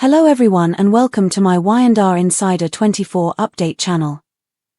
Hello everyone and welcome to my Y&R Insider 24 update channel.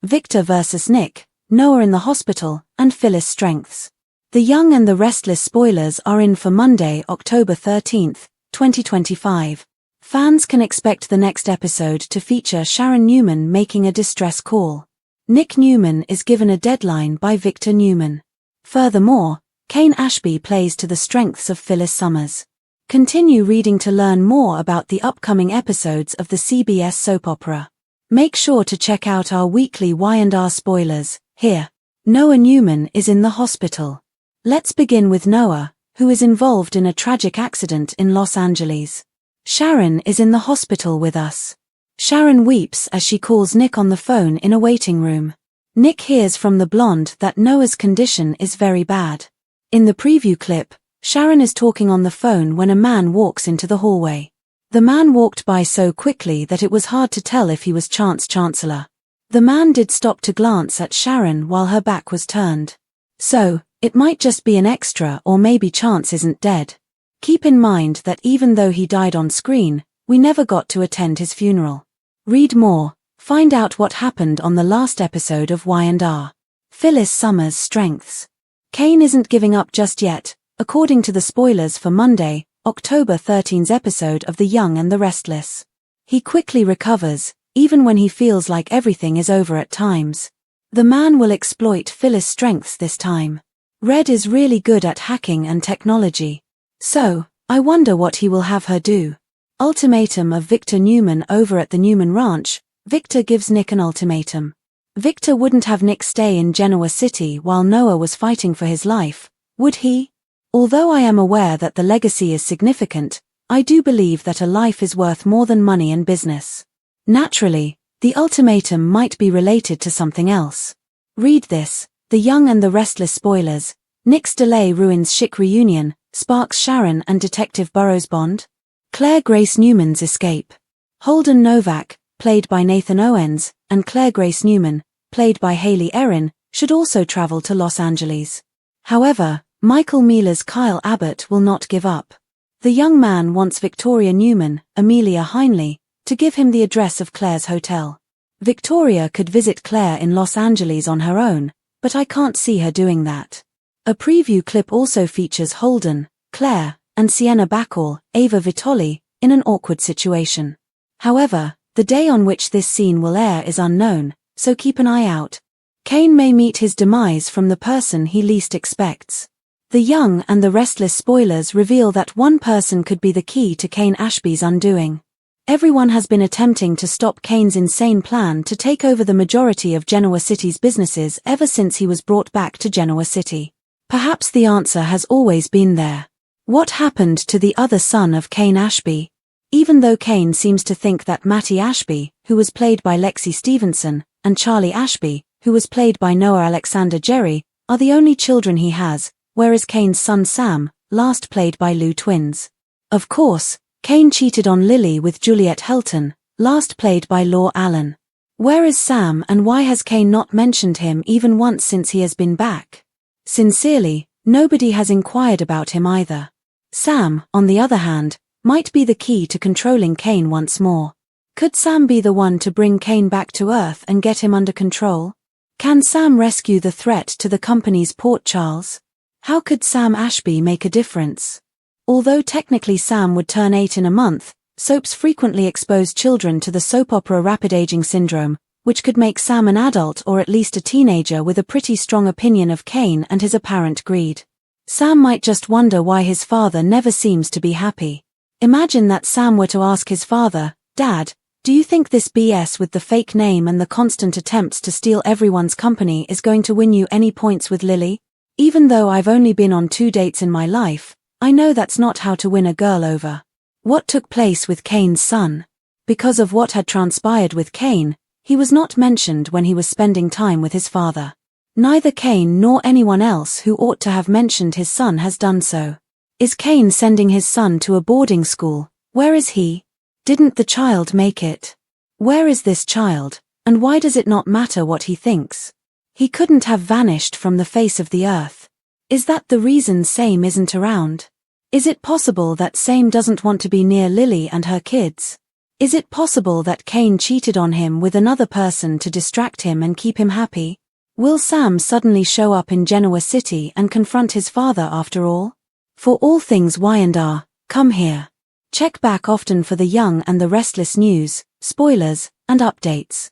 Victor vs Nick, Noah in the hospital, and Phyllis strengths. The Young and the Restless spoilers are in for Monday, October 13th, 2025. Fans can expect the next episode to feature Sharon Newman making a distress call. Nick Newman is given a deadline by Victor Newman. Furthermore, Kane Ashby plays to the strengths of Phyllis Summers. Continue reading to learn more about the upcoming episodes of the CBS soap opera. Make sure to check out our weekly Y&R spoilers here. Noah Newman is in the hospital. Let's begin with Noah, who is involved in a tragic accident in Los Angeles. Sharon is in the hospital with us. Sharon weeps as she calls Nick on the phone in a waiting room. Nick hears from the blonde that Noah's condition is very bad. In the preview clip, Sharon is talking on the phone when a man walks into the hallway. The man walked by so quickly that it was hard to tell if he was Chance Chancellor. The man did stop to glance at Sharon while her back was turned. So, it might just be an extra, or maybe Chance isn't dead. Keep in mind that even though he died on screen, we never got to attend his funeral. Read more, find out what happened on the last episode of Y&R. Phyllis Summers' strengths. Kane isn't giving up just yet, according to the spoilers for Monday, October 13's episode of The Young and the Restless. He quickly recovers, even when he feels like everything is over at times. The man will exploit Phyllis' strengths this time. Red is really good at hacking and technology. So, I wonder what he will have her do. Ultimatum of Victor Newman over at the Newman Ranch. Victor gives Nick an ultimatum. Victor wouldn't have Nick stay in Genoa City while Noah was fighting for his life, would he? Although I am aware that the legacy is significant, I do believe that a life is worth more than money and business. Naturally, the ultimatum might be related to something else. Read this, The Young and the Restless spoilers. Nick's delay ruins chic reunion, sparks Sharon and Detective Burroughs' bond. Claire Grace Newman's escape. Holden Novak, played by Nathan Owens, and Claire Grace Newman, played by Haley Erin, should also travel to Los Angeles. However, Michael Mealer's Kyle Abbott will not give up. The young man wants Victoria Newman, Amelia Heinley, to give him the address of Claire's hotel. Victoria could visit Claire in Los Angeles on her own, but I can't see her doing that. A preview clip also features Holden, Claire, and Sienna Bacall, Ava Vitoli, in an awkward situation. However, the day on which this scene will air is unknown, so keep an eye out. Kane may meet his demise from the person he least expects. The Young and the Restless spoilers reveal that one person could be the key to Kane Ashby's undoing. Everyone has been attempting to stop Kane's insane plan to take over the majority of Genoa City's businesses ever since he was brought back to Genoa City. Perhaps the answer has always been there. What happened to the other son of Kane Ashby? Even though Kane seems to think that Mattie Ashby, who was played by Lexi Stevenson, and Charlie Ashby, who was played by Noah Alexander Jerry, are the only children he has, whereas Kane's son Sam, last played by Lou twins. Of course, Kane cheated on Lily with Juliet Helton, last played by Law Allen. Where is Sam and why has Kane not mentioned him even once since he has been back? Sincerely, nobody has inquired about him either. Sam, on the other hand, might be the key to controlling Kane once more. Could Sam be the one to bring Kane back to Earth and get him under control? Can Sam rescue the threat to the company's Port Charles? How could Sam Ashby make a difference? Although technically Sam would turn 8 in a month, soaps frequently expose children to the soap opera rapid aging syndrome, which could make Sam an adult or at least a teenager with a pretty strong opinion of Kane and his apparent greed. Sam might just wonder why his father never seems to be happy. Imagine that Sam were to ask his father, "Dad, do you think this BS with the fake name and the constant attempts to steal everyone's company is going to win you any points with Lily? Even though I've only been on 2 dates in my life, I know that's not how to win a girl over." What took place with Kane's son? Because of what had transpired with Kane, he was not mentioned when he was spending time with his father. Neither Kane nor anyone else who ought to have mentioned his son has done so. Is Kane sending his son to a boarding school? Where is he? Didn't the child make it? Where is this child, and why does it not matter what he thinks? He couldn't have vanished from the face of the earth. Is that the reason Sam isn't around? Is it possible that Sam doesn't want to be near Lily and her kids? Is it possible that Kane cheated on him with another person to distract him and keep him happy? Will Sam suddenly show up in Genoa City and confront his father after all? For all things Y&R, come here. Check back often for the young and the restless news, spoilers, and updates.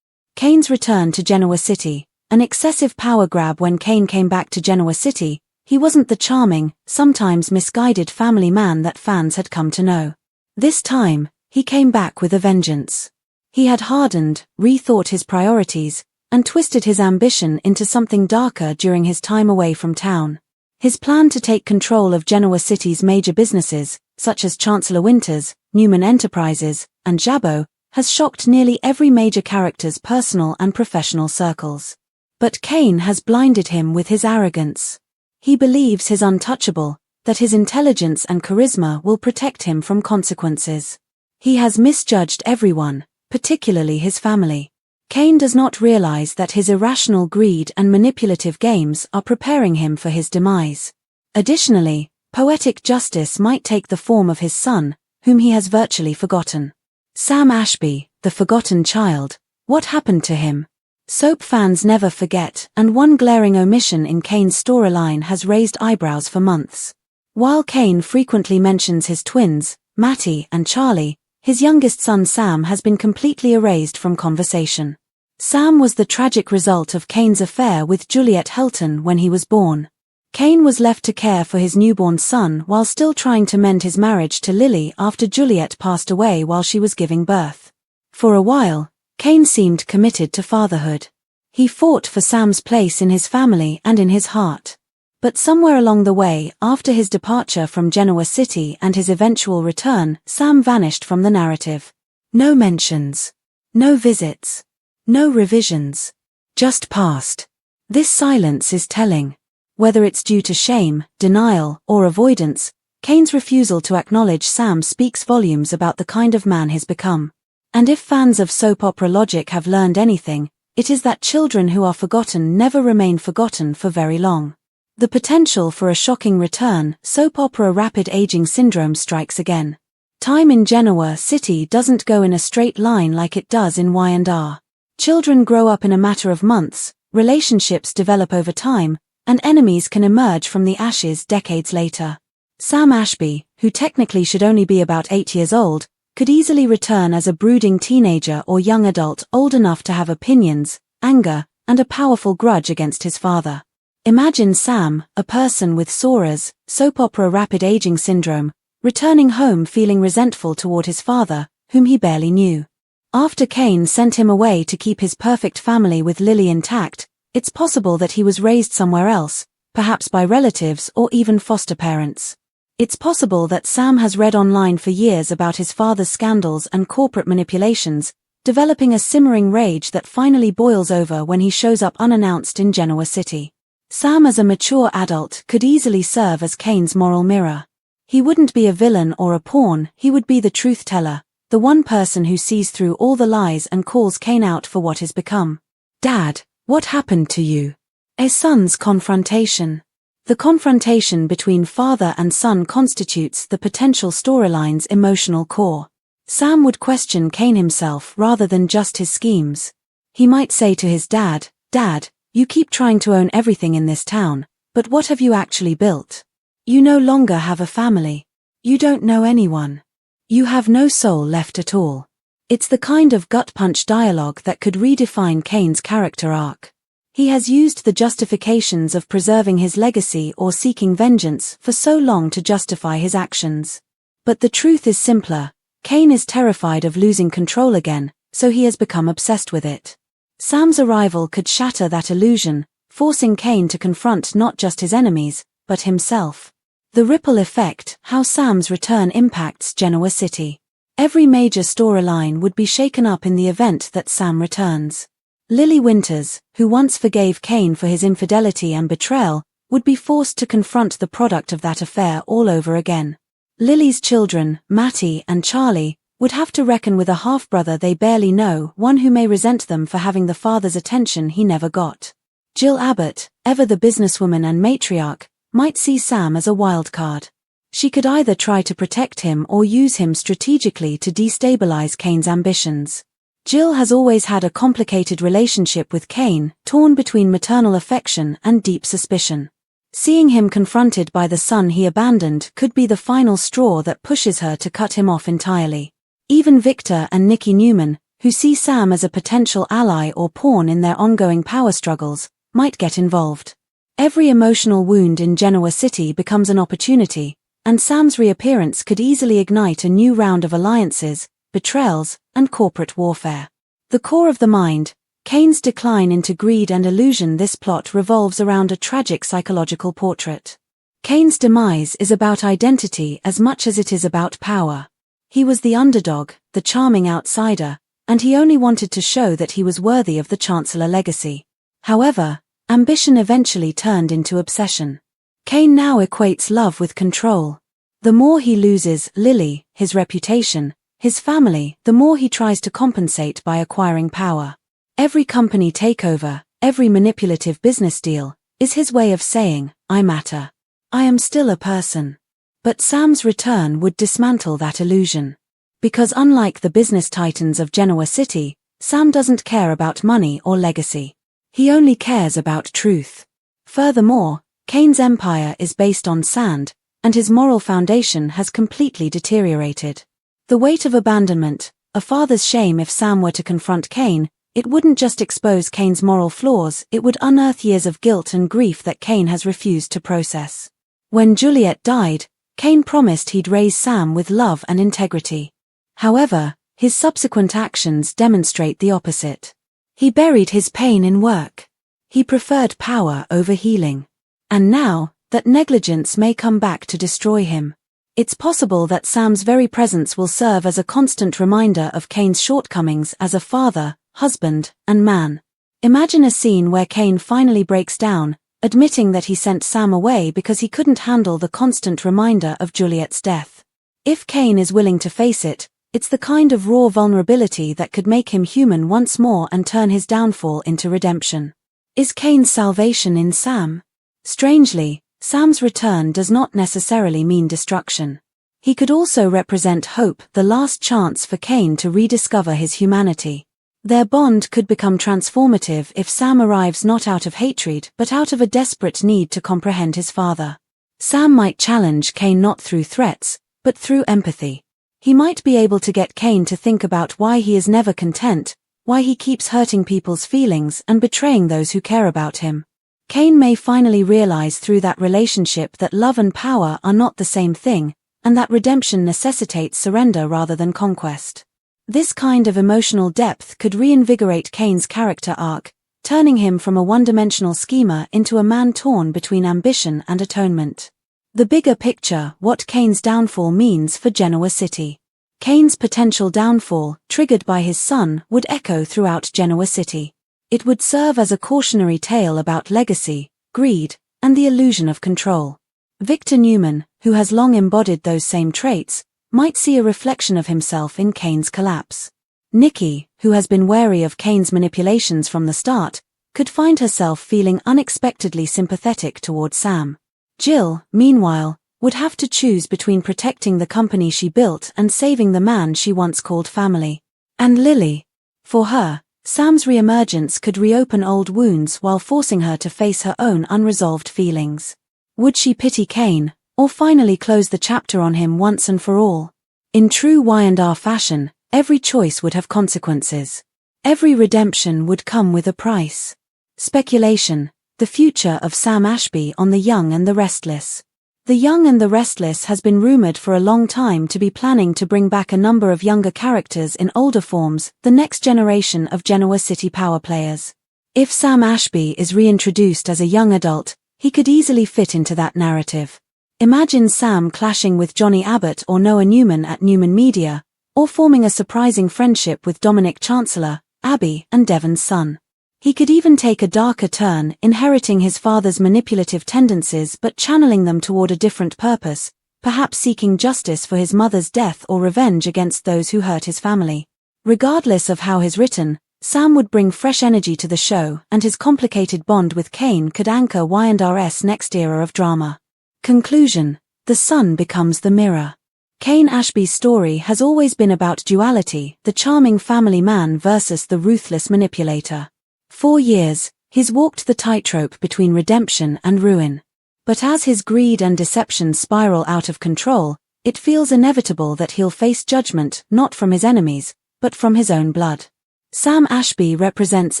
Kane's return to Genoa City, an excessive power grab. When Kane came back to Genoa City, he wasn't the charming, sometimes misguided family man that fans had come to know. This time, he came back with a vengeance. He had hardened, rethought his priorities, and twisted his ambition into something darker during his time away from town. His plan to take control of Genoa City's major businesses, such as Chancellor Winters, Newman Enterprises, and Jabot, has shocked nearly every major character's personal and professional circles. But Kane has blinded him with his arrogance. He believes he's untouchable, that his intelligence and charisma will protect him from consequences. He has misjudged everyone, particularly his family. Kane does not realize that his irrational greed and manipulative games are preparing him for his demise. Additionally, poetic justice might take the form of his son, whom he has virtually forgotten. Sam Ashby, the forgotten child, what happened to him? Soap fans never forget, and one glaring omission in Kane's storyline has raised eyebrows for months. While Kane frequently mentions his twins, Matty and Charlie, his youngest son Sam has been completely erased from conversation. Sam was the tragic result of Kane's affair with Juliet Helton when he was born. Kane was left to care for his newborn son while still trying to mend his marriage to Lily after Juliet passed away while she was giving birth. For a while, Kane seemed committed to fatherhood. He fought for Sam's place in his family and in his heart. But somewhere along the way, after his departure from Genoa City and his eventual return, Sam vanished from the narrative. No mentions. No visits. No revisions. Just past. This silence is telling. Whether it's due to shame, denial, or avoidance, Kane's refusal to acknowledge Sam speaks volumes about the kind of man he's become. And if fans of soap opera logic have learned anything, it is that children who are forgotten never remain forgotten for very long. The potential for a shocking return, soap opera rapid aging syndrome strikes again. Time in Genoa City doesn't go in a straight line like it does in Y&R. Children grow up in a matter of months, relationships develop over time, and enemies can emerge from the ashes decades later. Sam Ashby, who technically should only be about 8 years old, could easily return as a brooding teenager or young adult old enough to have opinions, anger, and a powerful grudge against his father. Imagine Sam, a person with SORA's, soap opera rapid aging syndrome, returning home feeling resentful toward his father, whom he barely knew. After Kane sent him away to keep his perfect family with Lily intact, it's possible that he was raised somewhere else, perhaps by relatives or even foster parents. It's possible that Sam has read online for years about his father's scandals and corporate manipulations, developing a simmering rage that finally boils over when he shows up unannounced in Genoa City. Sam as a mature adult could easily serve as Kane's moral mirror. He wouldn't be a villain or a pawn, he would be the truth teller, the one person who sees through all the lies and calls Kane out for what he's become. Dad, what happened to you? A son's confrontation. The confrontation between father and son constitutes the potential storyline's emotional core. Sam would question Kane himself rather than just his schemes. He might say to his dad, "Dad, you keep trying to own everything in this town, but what have you actually built? You no longer have a family. You don't know anyone. You have no soul left at all." It's the kind of gut-punch dialogue that could redefine Kane's character arc. He has used the justifications of preserving his legacy or seeking vengeance for so long to justify his actions. But the truth is simpler. Kane is terrified of losing control again, so he has become obsessed with it. Sam's arrival could shatter that illusion, forcing Kane to confront not just his enemies, but himself. The ripple effect, how Sam's return impacts Genoa City. Every major storyline would be shaken up in the event that Sam returns. Lily Winters, who once forgave Kane for his infidelity and betrayal, would be forced to confront the product of that affair all over again. Lily's children, Matty and Charlie, would have to reckon with a half-brother they barely know, one who may resent them for having the father's attention he never got. Jill Abbott, ever the businesswoman and matriarch, might see Sam as a wild card. She could either try to protect him or use him strategically to destabilize Kane's ambitions. Jill has always had a complicated relationship with Kane, torn between maternal affection and deep suspicion. Seeing him confronted by the son he abandoned could be the final straw that pushes her to cut him off entirely. Even Victor and Nikki Newman, who see Sam as a potential ally or pawn in their ongoing power struggles, might get involved. Every emotional wound in Genoa City becomes an opportunity, and Sam's reappearance could easily ignite a new round of alliances, betrayals, and corporate warfare. The core of the mind, Kane's decline into greed and illusion. This plot revolves around a tragic psychological portrait. Kane's demise is about identity as much as it is about power. He was the underdog, the charming outsider, and he only wanted to show that he was worthy of the Chancellor legacy. However, ambition eventually turned into obsession. Kane now equates love with control. The more he loses Lily, his reputation, his family, the more he tries to compensate by acquiring power. Every company takeover, every manipulative business deal, is his way of saying, I matter. I am still a person. But Sam's return would dismantle that illusion. Because unlike the business titans of Genoa City, Sam doesn't care about money or legacy. He only cares about truth. Furthermore, Kane's empire is based on sand, and his moral foundation has completely deteriorated. The weight of abandonment, a father's shame. If Sam were to confront Kane, it wouldn't just expose Kane's moral flaws, it would unearth years of guilt and grief that Kane has refused to process. When Juliet died, Kane promised he'd raise Sam with love and integrity. However, his subsequent actions demonstrate the opposite. He buried his pain in work. He preferred power over healing. And now, that negligence may come back to destroy him. It's possible that Sam's very presence will serve as a constant reminder of Kane's shortcomings as a father, husband, and man. Imagine a scene where Kane finally breaks down, admitting that he sent Sam away because he couldn't handle the constant reminder of Juliet's death. If Kane is willing to face it, it's the kind of raw vulnerability that could make him human once more and turn his downfall into redemption. Is Kane's salvation in Sam? Strangely, Sam's return does not necessarily mean destruction. He could also represent hope, the last chance for Kane to rediscover his humanity. Their bond could become transformative if Sam arrives not out of hatred but out of a desperate need to comprehend his father. Sam might challenge Kane not through threats, but through empathy. He might be able to get Kane to think about why he is never content, why he keeps hurting people's feelings and betraying those who care about him. Kane may finally realize through that relationship that love and power are not the same thing, and that redemption necessitates surrender rather than conquest. This kind of emotional depth could reinvigorate Kane's character arc, turning him from a one-dimensional schemer into a man torn between ambition and atonement. The bigger picture, what Kane's downfall means for Genoa City. Kane's potential downfall, triggered by his son, would echo throughout Genoa City. It would serve as a cautionary tale about legacy, greed, and the illusion of control. Victor Newman, who has long embodied those same traits, might see a reflection of himself in Kane's collapse. Nikki, who has been wary of Kane's manipulations from the start, could find herself feeling unexpectedly sympathetic toward Sam. Jill, meanwhile, would have to choose between protecting the company she built and saving the man she once called family. And Lily. For her, Sam's reemergence could reopen old wounds while forcing her to face her own unresolved feelings. Would she pity Kane, or finally close the chapter on him once and for all? In true Y&R fashion, every choice would have consequences. Every redemption would come with a price. Speculation, the future of Sam Ashby on The Young and the Restless. The Young and the Restless has been rumored for a long time to be planning to bring back a number of younger characters in older forms, the next generation of Genoa City power players. If Sam Ashby is reintroduced as a young adult, he could easily fit into that narrative. Imagine Sam clashing with Johnny Abbott or Noah Newman at Newman Media, or forming a surprising friendship with Dominic Chancellor, Abby, and Devon's son. He could even take a darker turn, inheriting his father's manipulative tendencies but channeling them toward a different purpose, perhaps seeking justice for his mother's death or revenge against those who hurt his family. Regardless of how he's written, Sam would bring fresh energy to the show, and his complicated bond with Kane could anchor Y&R's next era of drama. Conclusion: The sun becomes the mirror. Cain Ashby's story has always been about duality, the charming family man versus the ruthless manipulator. For years, he's walked the tightrope between redemption and ruin. But as his greed and deception spiral out of control, it feels inevitable that he'll face judgment not from his enemies, but from his own blood. Sam Ashby represents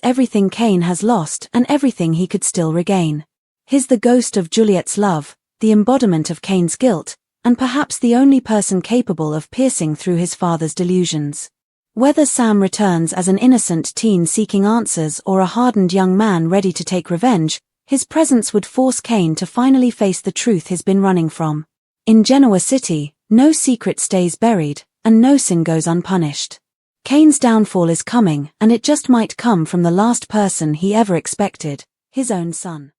everything Cain has lost and everything he could still regain. He's the ghost of Juliet's love, the embodiment of Cain's guilt, and perhaps the only person capable of piercing through his father's delusions. Whether Sam returns as an innocent teen seeking answers or a hardened young man ready to take revenge, his presence would force Cain to finally face the truth he's been running from. In Genoa City, no secret stays buried, and no sin goes unpunished. Cain's downfall is coming, and it just might come from the last person he ever expected, his own son.